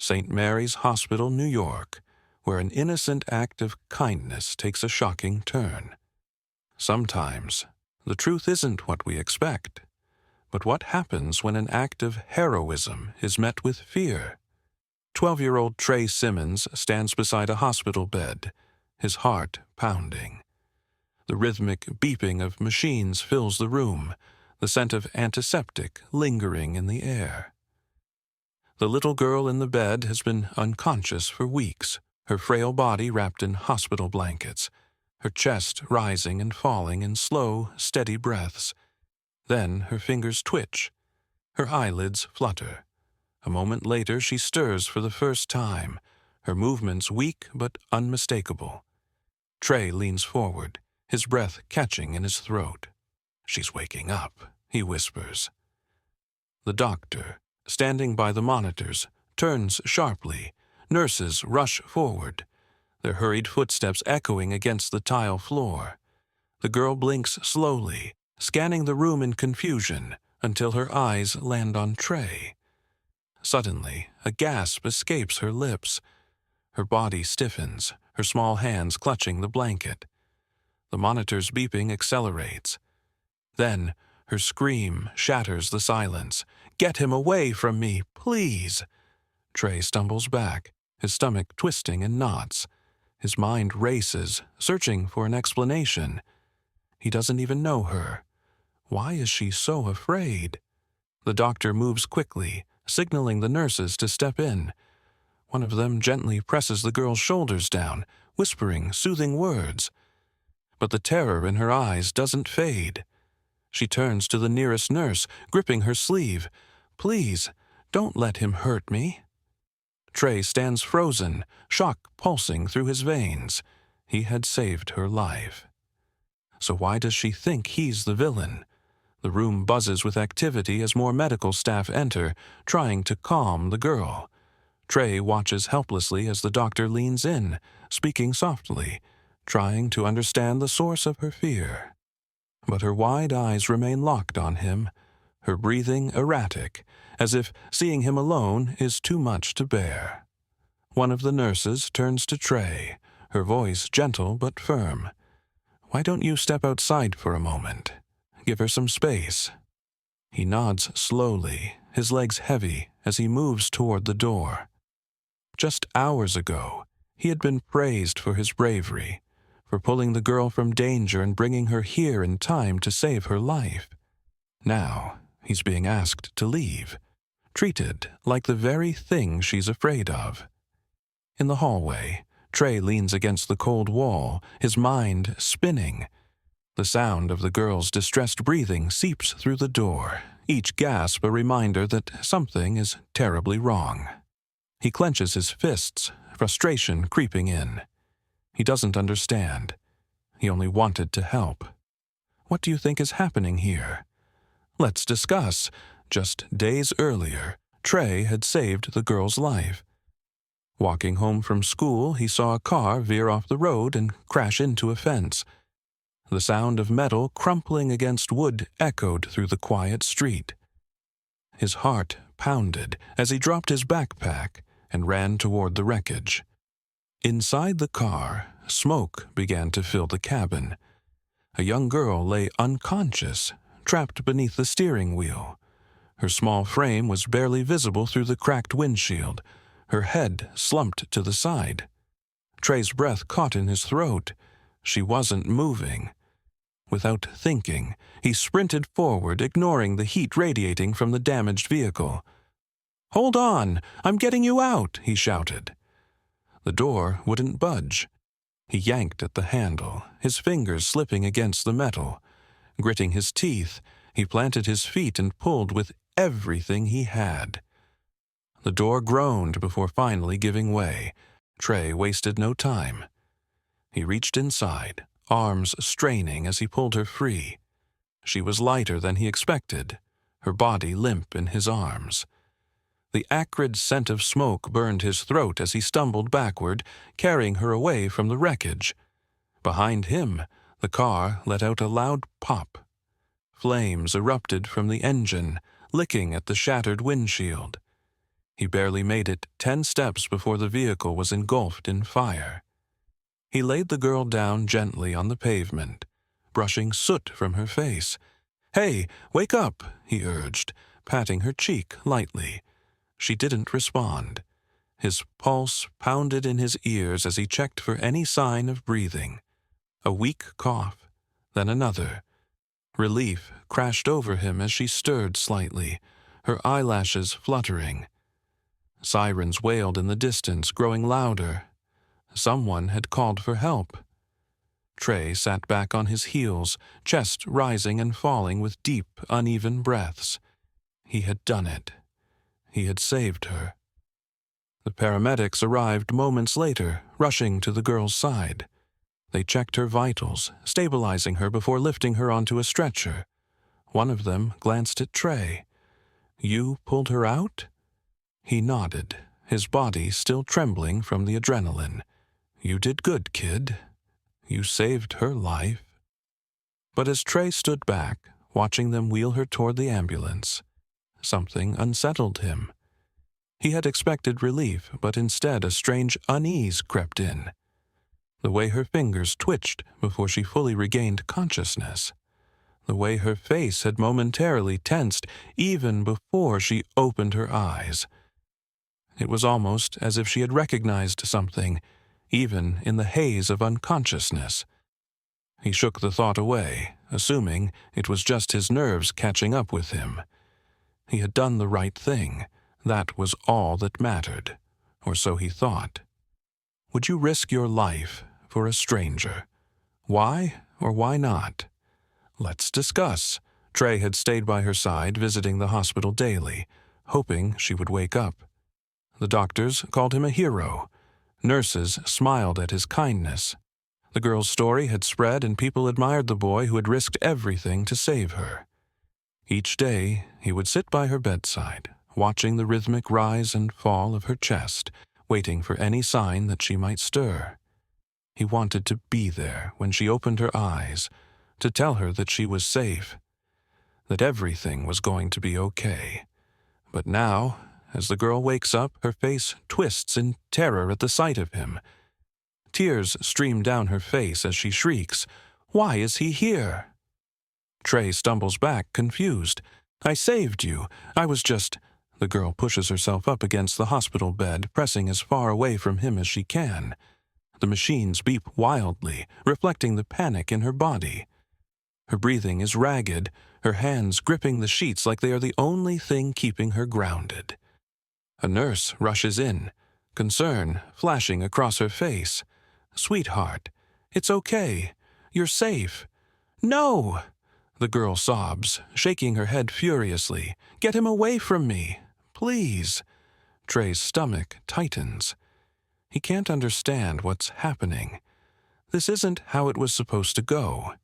St. Mary's Hospital, New York, where an innocent act of kindness takes a shocking turn. Sometimes, the truth isn't what we expect, but what happens when an act of heroism is met with fear. 12-year-old Trey Simmons stands beside a hospital bed, his heart pounding. The rhythmic beeping of machines fills the room, the scent of antiseptic lingering in the air. The little girl in the bed has been unconscious for weeks, her frail body wrapped in hospital blankets, her chest rising and falling in slow, steady breaths. Then her fingers twitch, her eyelids flutter. A moment later she stirs for the first time, her movements weak but unmistakable. Trey leans forward, his breath catching in his throat. "She's waking up," he whispers. The doctor, standing by the monitors, turns sharply. Nurses rush forward, their hurried footsteps echoing against the tile floor. The girl blinks slowly, scanning the room in confusion until her eyes land on Trey. Suddenly, a gasp escapes her lips. Her body stiffens, her small hands clutching the blanket. The monitor's beeping accelerates. Then, her scream shatters the silence. "Get him away from me, please!" Trey stumbles back, his stomach twisting in knots. His mind races, searching for an explanation. He doesn't even know her. Why is she so afraid? The doctor moves quickly, signaling the nurses to step in. One of them gently presses the girl's shoulders down, whispering soothing words. But the terror in her eyes doesn't fade. She turns to the nearest nurse, gripping her sleeve. "Please, don't let him hurt me." Trey stands frozen, shock pulsing through his veins. He had saved her life. So why does she think he's the villain? The room buzzes with activity as more medical staff enter, trying to calm the girl. Trey watches helplessly as the doctor leans in, speaking softly, trying to understand the source of her fear. But her wide eyes remain locked on him, her breathing erratic, as if seeing him alone is too much to bear. One of the nurses turns to Trey, her voice gentle but firm. "Why don't you step outside for a moment? Give her some space." He nods slowly, his legs heavy, as he moves toward the door. Just hours ago, he had been praised for his bravery, for pulling the girl from danger and bringing her here in time to save her life. Now, he's being asked to leave, treated like the very thing she's afraid of. In the hallway, Trey leans against the cold wall, his mind spinning. The sound of the girl's distressed breathing seeps through the door, each gasp a reminder that something is terribly wrong. He clenches his fists, frustration creeping in. He doesn't understand. He only wanted to help. What do you think is happening here? Let's discuss. Just days earlier, Trey had saved the girl's life. Walking home from school, he saw a car veer off the road and crash into a fence. The sound of metal crumpling against wood echoed through the quiet street. His heart pounded as he dropped his backpack and ran toward the wreckage. Inside the car, smoke began to fill the cabin. A young girl lay unconscious, trapped beneath the steering wheel. Her small frame was barely visible through the cracked windshield, her head slumped to the side. Trey's breath caught in his throat. She wasn't moving. Without thinking, he sprinted forward, ignoring the heat radiating from the damaged vehicle. "Hold on! I'm getting you out!" he shouted. The door wouldn't budge. He yanked at the handle, his fingers slipping against the metal. Gritting his teeth, he planted his feet and pulled with everything he had. The door groaned before finally giving way. Trey wasted no time. He reached inside, arms straining as he pulled her free. She was lighter than he expected, her body limp in his arms. The acrid scent of smoke burned his throat as he stumbled backward, carrying her away from the wreckage. Behind him, the car let out a loud pop. Flames erupted from the engine, licking at the shattered windshield. He barely made it 10 steps before the vehicle was engulfed in fire. He laid the girl down gently on the pavement, brushing soot from her face. "Hey, wake up," he urged, patting her cheek lightly. She didn't respond. His pulse pounded in his ears as he checked for any sign of breathing. A weak cough, then another. Relief crashed over him as she stirred slightly, her eyelashes fluttering. Sirens wailed in the distance, growing louder. Someone had called for help. Trey sat back on his heels, chest rising and falling with deep, uneven breaths. He had done it. He had saved her. The paramedics arrived moments later, rushing to the girl's side. They checked her vitals, stabilizing her before lifting her onto a stretcher. One of them glanced at Trey. "You pulled her out?" He nodded, his body still trembling from the adrenaline. "You did good, kid. You saved her life." But as Trey stood back, watching them wheel her toward the ambulance, something unsettled him. He had expected relief, but instead a strange unease crept in. The way her fingers twitched before she fully regained consciousness. The way her face had momentarily tensed even before she opened her eyes. It was almost as if she had recognized something, even in the haze of unconsciousness. He shook the thought away, assuming it was just his nerves catching up with him. He had done the right thing. That was all that mattered, or so he thought. Would you risk your life for a stranger? Why or why not? Let's discuss. Trey had stayed by her side, visiting the hospital daily, hoping she would wake up. The doctors called him a hero. Nurses smiled at his kindness. The girl's story had spread and people admired the boy who had risked everything to save her. Each day, he would sit by her bedside, watching the rhythmic rise and fall of her chest, waiting for any sign that she might stir. He wanted to be there when she opened her eyes, to tell her that she was safe, that everything was going to be okay. But now, as the girl wakes up, her face twists in terror at the sight of him. Tears stream down her face as she shrieks, "Why is he here?" Trey stumbles back, confused. "I saved you. I was just—" The girl pushes herself up against the hospital bed, pressing as far away from him as she can. The machines beep wildly, reflecting the panic in her body. Her breathing is ragged, her hands gripping the sheets like they are the only thing keeping her grounded. A nurse rushes in, concern flashing across her face. "Sweetheart, it's okay. You're safe." "No!" The girl sobs, shaking her head furiously. "Get him away from me, please." Trey's stomach tightens. He can't understand what's happening. This isn't how it was supposed to go.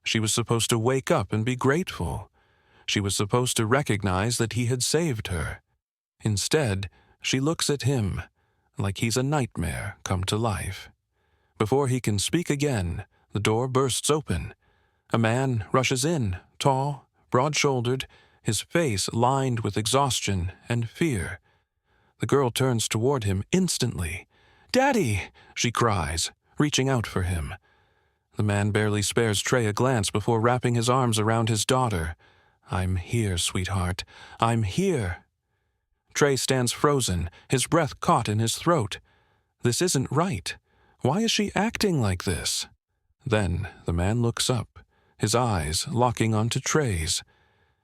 She was supposed to wake up and be grateful. She was supposed to recognize that he had saved her. Instead, she looks at him like he's a nightmare come to life. Before he can speak again, the door bursts open. A man rushes in, tall, broad-shouldered, his face lined with exhaustion and fear. The girl turns toward him instantly. "Daddy!" she cries, reaching out for him. The man barely spares Trey a glance before wrapping his arms around his daughter. "I'm here, sweetheart. I'm here." Trey stands frozen, his breath caught in his throat. This isn't right. Why is she acting like this? Then the man looks up, his eyes locking onto Trey's.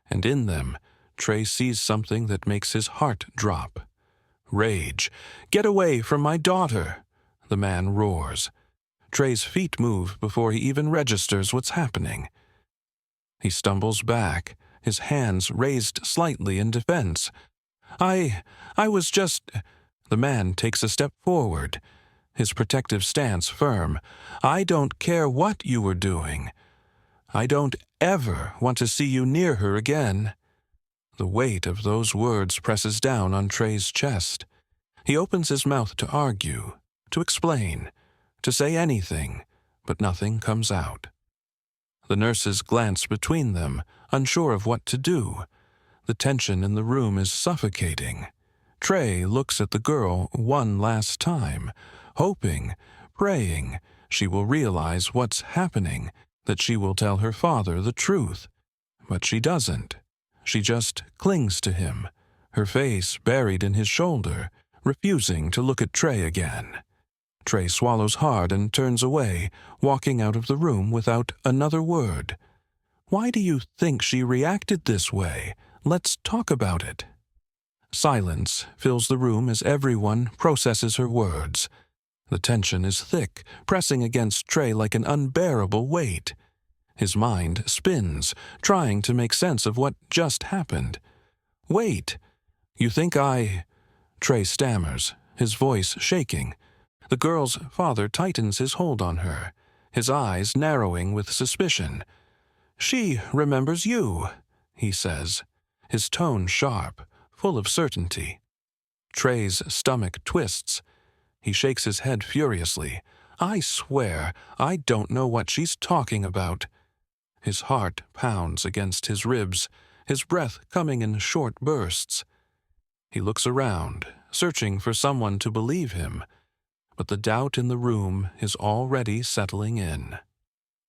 And in them, Trey sees something that makes his heart drop. Rage. "Get away from my daughter!" the man roars. Trey's feet move before he even registers what's happening. He stumbles back, his hands raised slightly in defense. I was just—" The man takes a step forward, his protective stance firm. "I don't care what you were doing. I don't ever want to see you near her again." The weight of those words presses down on Trey's chest. He opens his mouth to argue, to explain, to say anything, but nothing comes out. The nurses glance between them, unsure of what to do. The tension in the room is suffocating. Trey looks at the girl one last time, hoping, praying she will realize what's happening, that she will tell her father the truth. But she doesn't. She just clings to him, her face buried in his shoulder, refusing to look at Trey again. Trey swallows hard and turns away, walking out of the room without another word. Why do you think she reacted this way? Let's talk about it. Silence fills the room as everyone processes her words. The tension is thick, pressing against Trey like an unbearable weight. His mind spins, trying to make sense of what just happened. Wait, you think Trey stammers, his voice shaking. The girl's father tightens his hold on her, his eyes narrowing with suspicion. She remembers you, he says, his tone sharp, full of certainty. Trey's stomach twists. He shakes his head furiously. I swear, I don't know what she's talking about. His heart pounds against his ribs, his breath coming in short bursts. He looks around, searching for someone to believe him, but the doubt in the room is already settling in.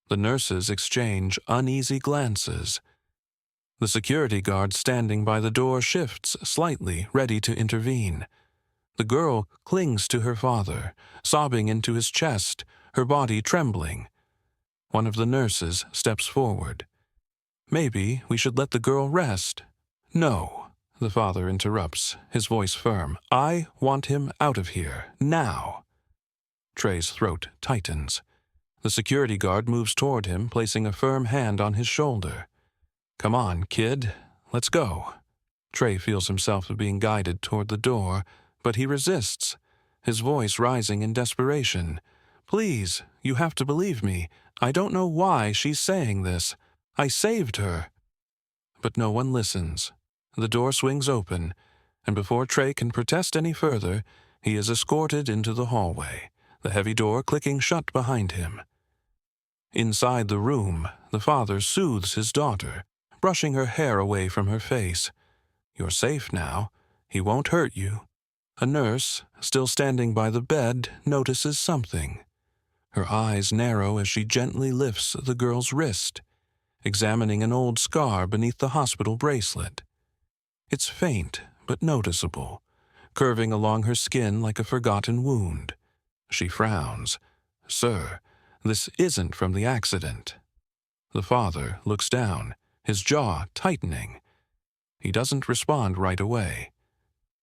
The nurses exchange uneasy glances. The security guard standing by the door shifts slightly, ready to intervene. The girl clings to her father, sobbing into his chest, her body trembling. One of the nurses steps forward. Maybe we should let the girl rest. No, the father interrupts, his voice firm. I want him out of here, now. Trey's throat tightens. The security guard moves toward him, placing a firm hand on his shoulder. Come on, kid, let's go. Trey feels himself being guided toward the door, but he resists, his voice rising in desperation. Please, you have to believe me. I don't know why she's saying this. I saved her. But no one listens. The door swings open, and before Trey can protest any further, he is escorted into the hallway, the heavy door clicking shut behind him. Inside the room, the father soothes his daughter, brushing her hair away from her face. You're safe now. He won't hurt you. A nurse, still standing by the bed, notices something. Her eyes narrow as she gently lifts the girl's wrist, examining an old scar beneath the hospital bracelet. It's faint but noticeable, curving along her skin like a forgotten wound. She frowns. Sir, this isn't from the accident. The father looks down, his jaw tightening. He doesn't respond right away.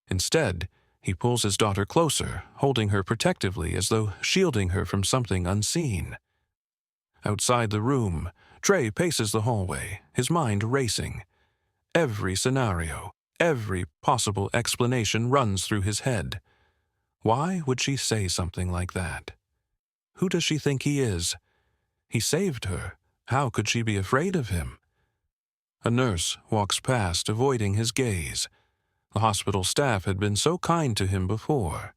Instead, he pulls his daughter closer, holding her protectively as though shielding her from something unseen. Outside the room, Trey paces the hallway, his mind racing. Every scenario, every possible explanation runs through his head. Why would she say something like that? Who does she think he is? He saved her. How could she be afraid of him? A nurse walks past, avoiding his gaze. The hospital staff had been so kind to him before,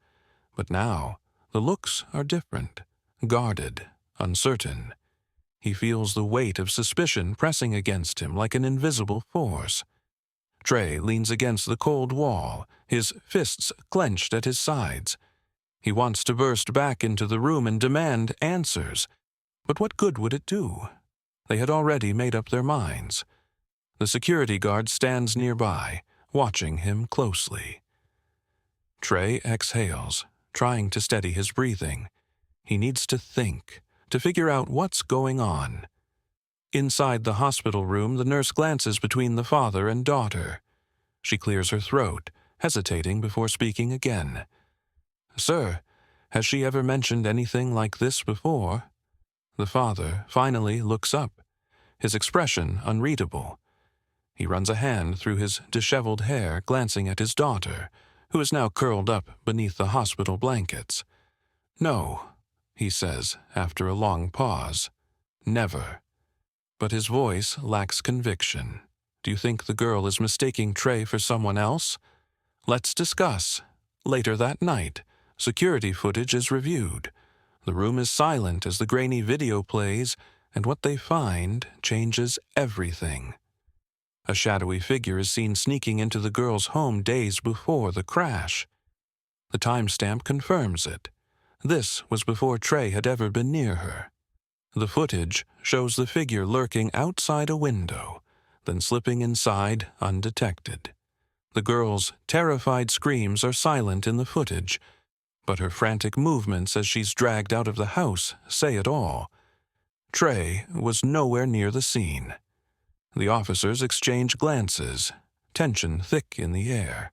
but now the looks are different, guarded, uncertain. He feels the weight of suspicion pressing against him like an invisible force. Trey leans against the cold wall, his fists clenched at his sides. He wants to burst back into the room and demand answers, but what good would it do? They had already made up their minds. The security guard stands nearby, watching him closely. Trey exhales, trying to steady his breathing. He needs to think, to figure out what's going on. Inside the hospital room, the nurse glances between the father and daughter. She clears her throat, hesitating before speaking again. Sir, has she ever mentioned anything like this before? The father finally looks up, his expression unreadable. He runs a hand through his disheveled hair, glancing at his daughter, who is now curled up beneath the hospital blankets. No, he says after a long pause. Never. But his voice lacks conviction. Do you think the girl is mistaking Trey for someone else? Let's discuss. Later that night, security footage is reviewed. The room is silent as the grainy video plays, and what they find changes everything. A shadowy figure is seen sneaking into the girl's home days before the crash. The timestamp confirms it. This was before Trey had ever been near her. The footage shows the figure lurking outside a window, then slipping inside undetected. The girl's terrified screams are silent in the footage, but her frantic movements as she's dragged out of the house say it all. Trey was nowhere near the scene. The officers exchange glances, tension thick in the air.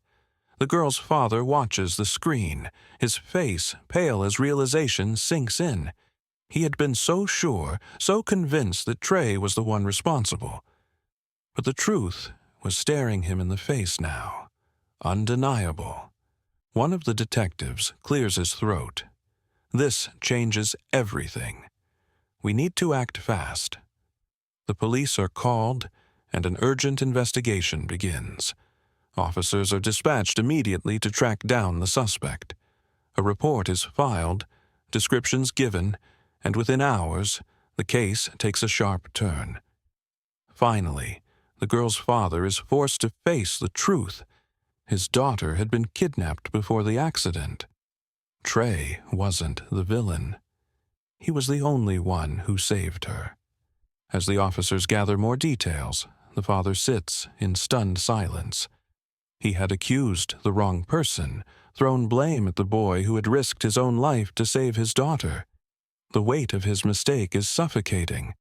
The girl's father watches the screen, his face pale as realization sinks in. He had been so sure, so convinced that Trey was the one responsible. But the truth was staring him in the face now, undeniable. One of the detectives clears his throat. This changes everything. We need to act fast. The police are called, and an urgent investigation begins. Officers are dispatched immediately to track down the suspect. A report is filed, descriptions given, and within hours, the case takes a sharp turn. Finally, the girl's father is forced to face the truth. His daughter had been kidnapped before the accident. Trey wasn't the villain. He was the only one who saved her. As the officers gather more details, the father sits in stunned silence. He had accused the wrong person, thrown blame at the boy who had risked his own life to save his daughter. The weight of his mistake is suffocating.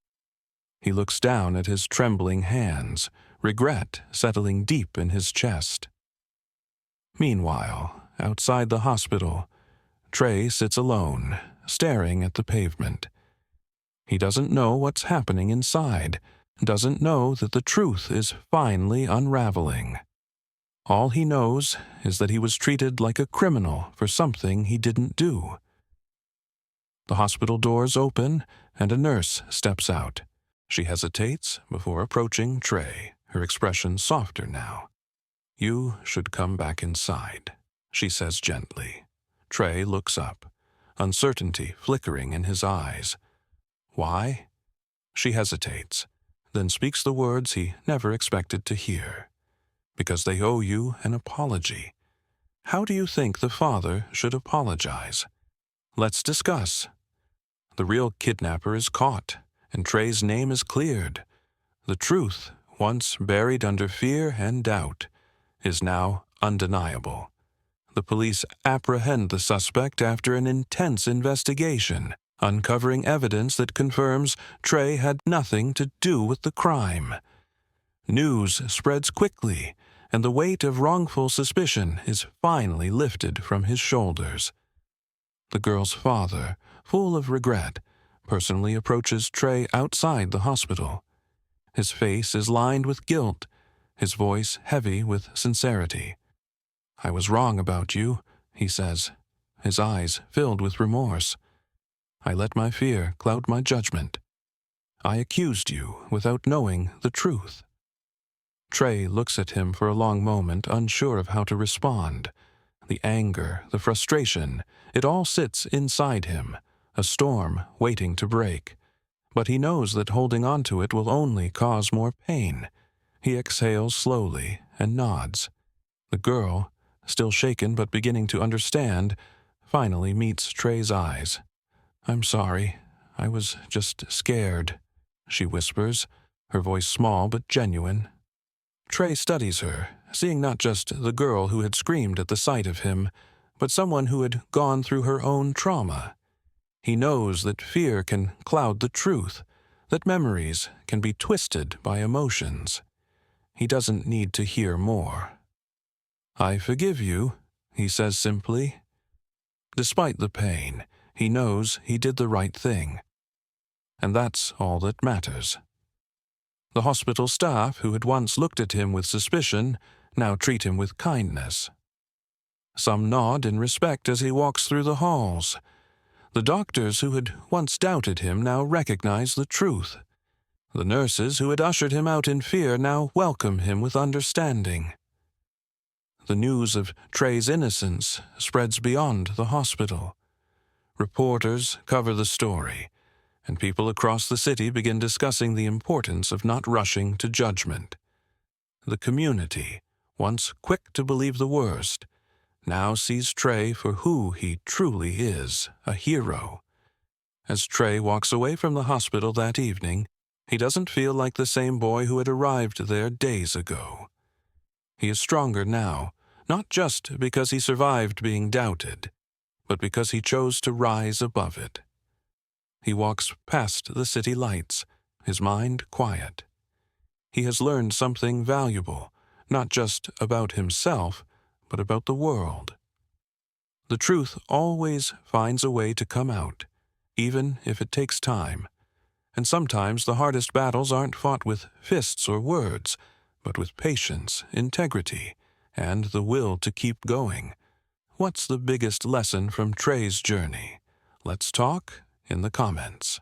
He looks down at his trembling hands, regret settling deep in his chest. Meanwhile, outside the hospital, Trey sits alone, staring at the pavement. He doesn't know what's happening inside, doesn't know that the truth is finally unraveling. All he knows is that he was treated like a criminal for something he didn't do. The hospital doors open, and a nurse steps out. She hesitates before approaching Trey, her expression softer now. "You should come back inside," she says gently. Trey looks up, uncertainty flickering in his eyes. Why? She hesitates, then speaks the words he never expected to hear. "Because they owe you an apology." How do you think the father should apologize? Let's discuss. The real kidnapper is caught, and Trey's name is cleared. The truth, once buried under fear and doubt, is now undeniable. The police apprehend the suspect after an intense investigation, uncovering evidence that confirms Trey had nothing to do with the crime. News spreads quickly, and the weight of wrongful suspicion is finally lifted from his shoulders. The girl's father, full of regret, personally approaches Trey outside the hospital. His face is lined with guilt, his voice heavy with sincerity. "I was wrong about you," he says, his eyes filled with remorse. "I let my fear cloud my judgment. I accused you without knowing the truth." Trey looks at him for a long moment, unsure of how to respond. The anger, the frustration, it all sits inside him, a storm waiting to break. But he knows that holding on to it will only cause more pain. He exhales slowly and nods. The girl, still shaken but beginning to understand, finally meets Trey's eyes. "I'm sorry. I was just scared," she whispers, her voice small but genuine. Trey studies her, seeing not just the girl who had screamed at the sight of him, but someone who had gone through her own trauma. He knows that fear can cloud the truth, that memories can be twisted by emotions. He doesn't need to hear more. "I forgive you," he says simply. Despite the pain, he knows he did the right thing. And that's all that matters. The hospital staff, who had once looked at him with suspicion, now treat him with kindness. Some nod in respect as he walks through the halls. The doctors who had once doubted him now recognize the truth. The nurses who had ushered him out in fear now welcome him with understanding. The news of Trey's innocence spreads beyond the hospital. Reporters cover the story, and people across the city begin discussing the importance of not rushing to judgment. The community, once quick to believe the worst, now sees Trey for who he truly is, a hero. As Trey walks away from the hospital that evening, he doesn't feel like the same boy who had arrived there days ago. He is stronger now, not just because he survived being doubted, but because he chose to rise above it. He walks past the city lights, his mind quiet. He has learned something valuable, not just about himself, but about the world. The truth always finds a way to come out, even if it takes time. And sometimes the hardest battles aren't fought with fists or words, but with patience, integrity, and the will to keep going. What's the biggest lesson from Trey's journey? Let's talk in the comments.